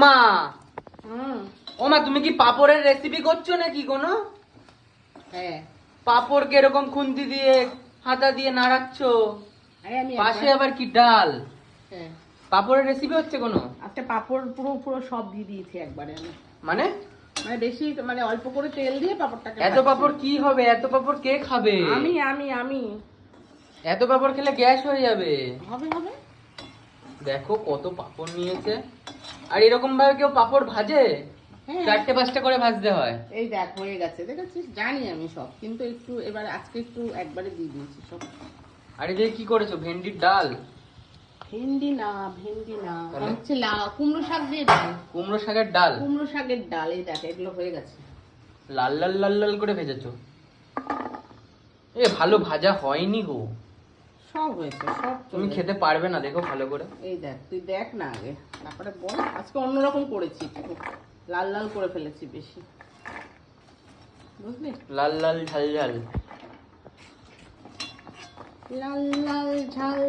মা ও মা, তুমি কি পাপড়ের রেসিপি করছো নাকি কোনো? হ্যাঁ। পাপড় কে এরকম খুন্তি দিয়ে হাতা দিয়ে নাড়াচ্ছো, পাশে আবার কি ডাল? হ্যাঁ, পাপড়ের রেসিপি হচ্ছে কোনো? আজকে পাপড় পুরো পুরো সব দিয়ে দিয়েছি একবারে আমি। মানে মানে বেশি, মানে অল্প করে তেল দিয়ে পাপড়টাকে। এত পাপড় কি হবে? এত পাপড় কে খাবে? আমি আমি আমি এত পাপড় খেলে গ্যাস হয়ে যাবে। হবে হবে। দেখো কত পাপড় নিয়েছে। আর এরকম ভাবে কেউ পাপড় ভাজে? হ্যাঁ, 4টে-5টে করে ভাজতে হয়। এই দেখ হয়ে গেছে, দেখেছিস? জানি আমি সব, কিন্তু একটু এবার আজকে একটু একবারে দিয়ে দিয়েছি সব। আর এদিকে কি করেছো? ভেন্ডির ডাল? ভেন্ডি না, ভেন্ডি না, তাহলে? হচ্ছে কুমড়ো শাক দিয়ে ডাল। কুমড়ো শাকের ডাল? কুমড়ো শাকের ডাল, এই দেখ এগুলো হয়ে গেছে। লাল লাল লাল লাল করে ভেজেছো? এ ভালো ভাজা হয়নি গো। সব হয়েছে, সব তুমি চলে খেতে পারবে না, দেখো ভালো করে। এই দেখ, তুই দেখ না আগে, তারপরে বল। আজকে অন্যরকম করেছি, একটু লাল লাল করে ফেলেছি বেশি, বুঝলি? লাল লাল ঝাল ঝাল। লাল লাল ঝাল